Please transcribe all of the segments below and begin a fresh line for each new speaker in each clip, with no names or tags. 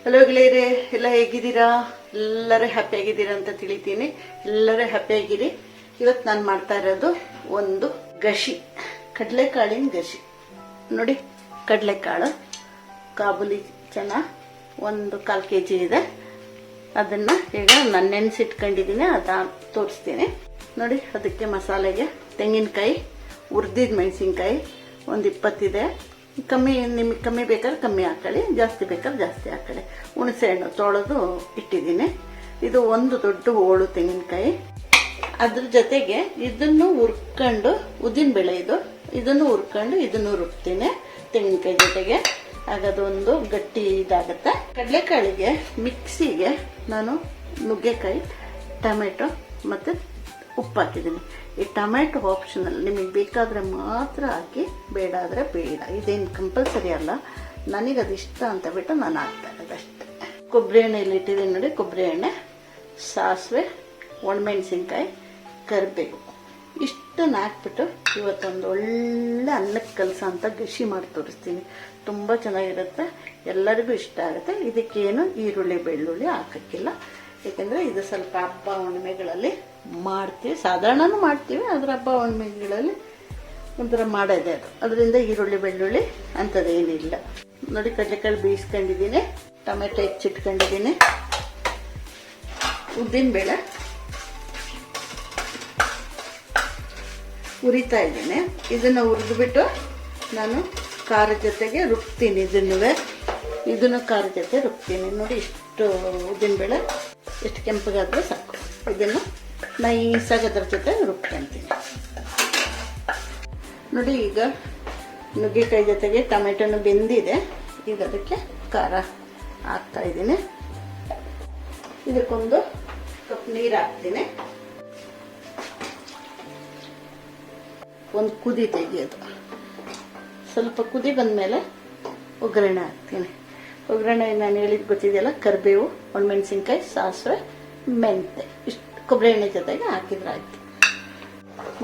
Hello ಗೆಳೆಯರೇ, ಎಲ್ಲ ಹೇಗಿದ್ದೀರಾ? ಎಲ್ಲರೂ ಹ್ಯಾಪಿಯಾಗಿದ್ದೀರಾ ಅಂತ ತಿಳಿತೀನಿ. ಎಲ್ಲರೂ ಹ್ಯಾಪಿಯಾಗಿರಿ. ಇವತ್ತು ನಾನು ಮಾಡ್ತಾ ಇರೋದು ಒಂದು ಗಶಿ, ಕಡಲೆಕಾಳಿನ ಗಶಿ. ನೋಡಿ, ಕಡಲೆಕಾಳು ಕಾಬೂಲಿ ಚೆನ್ನ ಒಂದು 1/4 kg ಇದೆ. ಅದನ್ನು ಈಗ ನಾನು ನೆನೆಸಿಟ್ಕೊಂಡಿದ್ದೀನಿ, ಅದನ್ನು ತೋರಿಸ್ತೀನಿ. ನೋಡಿ, ಅದಕ್ಕೆ ಮಸಾಲೆಗೆ ತೆಂಗಿನಕಾಯಿ, ಹುರಿದಿದ್ದ ಮೆಣಸಿನ್ಕಾಯಿ ಒಂದು 20 ಇದೆ. ಕಮ್ಮಿ, ನಿಮಗೆ ಕಮ್ಮಿ ಬೇಕಾದ್ರೆ ಕಮ್ಮಿ ಹಾಕೊಳ್ಳಿ, ಜಾಸ್ತಿ ಬೇಕಾದ್ರೆ ಜಾಸ್ತಿ ಹಾಕೊಳ್ಳಿ. ಹುಣಸೆ ಹಣ್ಣು ತೊಳೆದು ಇಟ್ಟಿದ್ದೀನಿ. ಇದು ಒಂದು ದೊಡ್ಡ ಹೋಳು ತೆಂಗಿನಕಾಯಿ. ಅದ್ರ ಜೊತೆಗೆ ಇದನ್ನು ಹುರ್ಕೊಂಡು, ಉದ್ದಿನಬೇಳೆ ಇದನ್ನು ಹುರ್ಕೊಂಡು ಇದನ್ನು ರುಬ್ತೀನಿ ತೆಂಗಿನಕಾಯಿ ಜೊತೆಗೆ. ಆಗ ಅದೊಂದು ಗಟ್ಟಿ ಇದಾಗುತ್ತೆ. ಕಡಲೆಕಾಳಿಗೆ ಮಿಕ್ಸಿಗೆ ನಾನು ನುಗ್ಗೆಕಾಯಿ, ಟೊಮೆಟೊ ಮತ್ತು ಉಪ್ಪು ಹಾಕಿದ್ದೀನಿ. ಈ ಟೊಮೆಟೊ ಆಪ್ಷನಲ್, ನಿಮಗೆ ಬೇಕಾದರೆ ಮಾತ್ರ ಹಾಕಿ, ಬೇಡ ಆದರೆ ಬೇಡ. ಇದೇನು ಕಂಪಲ್ಸರಿ ಅಲ್ಲ, ನನಗದು ಇಷ್ಟ ಅಂತ ಬಿಟ್ಟು ನಾನು ಹಾಕ್ತಾ ಇರೋದಷ್ಟೇ. ಕೊಬ್ಬರಿ ಎಣ್ಣೆಯಲ್ಲಿ ಇಟ್ಟಿದ್ದೀನಿ ನೋಡಿ, ಕೊಬ್ಬರಿ ಎಣ್ಣೆ, ಸಾಸಿವೆ, ಒಣಮೆಣಸಿನ್ಕಾಯಿ, ಕರಿಬೇವು, ಇಷ್ಟನ್ನು ಹಾಕ್ಬಿಟ್ಟು ಇವತ್ತೊಂದು ಒಳ್ಳೆ ಅನ್ನಕ್ಕೆ ಕಲಸ ಅಂತ ಗಶಿ ಮಾಡಿ ತೋರಿಸ್ತೀನಿ. ತುಂಬ ಚೆನ್ನಾಗಿರುತ್ತೆ, ಎಲ್ಲರಿಗೂ ಇಷ್ಟ ಆಗುತ್ತೆ. ಇದಕ್ಕೇನು ಈರುಳ್ಳಿ ಬೆಳ್ಳುಳ್ಳಿ ಹಾಕೋಕ್ಕಿಲ್ಲ, ಏಕೆಂದರೆ ಇದು ಸ್ವಲ್ಪ ಹಬ್ಬ ಹುಣ್ಣಿಮೆಗಳಲ್ಲಿ ಮಾಡ್ತೀವಿ. ಸಾಧಾರಣನೂ ಮಾಡ್ತೀವಿ, ಅದರ ಹಬ್ಬ ಹುಣ್ಣಿಮೆಗಳಲ್ಲಿ ಒಂಥರ ಮಾಡೋದೇ ಅದು. ಅದರಿಂದ ಈರುಳ್ಳಿ ಬೆಳ್ಳುಳ್ಳಿ ಅಂಥದ್ದೇನಿಲ್ಲ. ನೋಡಿ, ಕಡಲೆಕಾಳು ಬೇಯಿಸ್ಕೊಂಡಿದ್ದೀನಿ, ಟೊಮೆಟೊ ಹೆಚ್ಚಿಟ್ಕೊಂಡಿದ್ದೀನಿ, ಉದ್ದಿನಬೇಳೆ ಹುರಿತಾ ಇದ್ದೀನಿ. ಇದನ್ನು ಹುರಿದ್ಬಿಟ್ಟು ನಾನು ಖಾರದ ಜೊತೆಗೆ ರುಬ್ತೀನಿ. ಇದನ್ನು ಖಾರದ ಜೊತೆ ರುಬ್ತೀನಿ. ನೋಡಿ, ಇಷ್ಟು ಉದ್ದಿನಬೇಳೆ ಎಷ್ಟು ಕೆಂಪಗಾದರೆ ಸಾಕು. ಇದನ್ನು ನೈಸಾಗಿ ಅದರ ಜೊತೆ ರುಬ್ಕೊಂತೀನಿ. ನೋಡಿ, ಈಗ ನುಗ್ಗೆಕಾಯಿ ಜೊತೆಗೆ ಟೊಮೆಟೊನು ಬೆಂದಿದೆ. ಈಗ ಅದಕ್ಕೆ ಖಾರ ಹಾಕ್ತಾ ಇದ್ದೀನಿ. ಇದಕ್ಕೊಂದು ಕಪ್ ನೀರು ಹಾಕ್ತೀನಿ. ಒಂದು ಕುದಿ ತೆಗಿಯೋದು. ಸ್ವಲ್ಪ ಕುದಿ ಬಂದಮೇಲೆ ಒಗ್ಗರಣೆ ಹಾಕ್ತೀನಿ. ಒಗ್ಗರಣೆ ನಾನು ಹೇಳಿದ್ದು ಗೊತ್ತಿದೆಯಲ್ಲ, ಕರಿಬೇವು, ಒಣಮೆಣಸಿನ್ಕಾಯಿ, ಸಾಸಿವೆ, ಮೆಂತೆ, ಇಷ್ಟು ಕೊಬ್ಬರಿ ಎಣ್ಣೆ ಜೊತೆಗೆ ಹಾಕಿದ್ರೆ ಆಯ್ತು.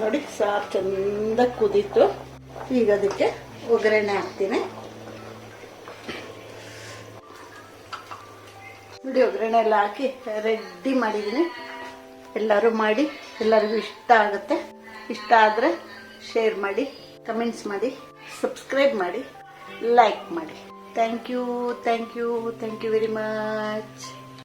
ನೋಡಿ, ಸಾರು ಚೆಂದ ಕುದೀತು. ಈಗ ಅದಕ್ಕೆ ಒಗ್ಗರಣೆ ಹಾಕ್ತೀನಿ. ನೋಡಿ, ಒಗ್ಗರಣೆ ಎಲ್ಲ ಹಾಕಿ ರೆಡಿ ಮಾಡಿದ್ದೀನಿ. ಎಲ್ಲರೂ ಮಾಡಿ, ಎಲ್ಲರಿಗೂ ಇಷ್ಟ ಆಗುತ್ತೆ. ಇಷ್ಟ ಆದರೆ ಶೇರ್ ಮಾಡಿ, ಕಮೆಂಟ್ಸ್ ಮಾಡಿ, ಸಬ್ಸ್ಕ್ರೈಬ್ ಮಾಡಿ, ಲೈಕ್ ಮಾಡಿ. Thank you very much.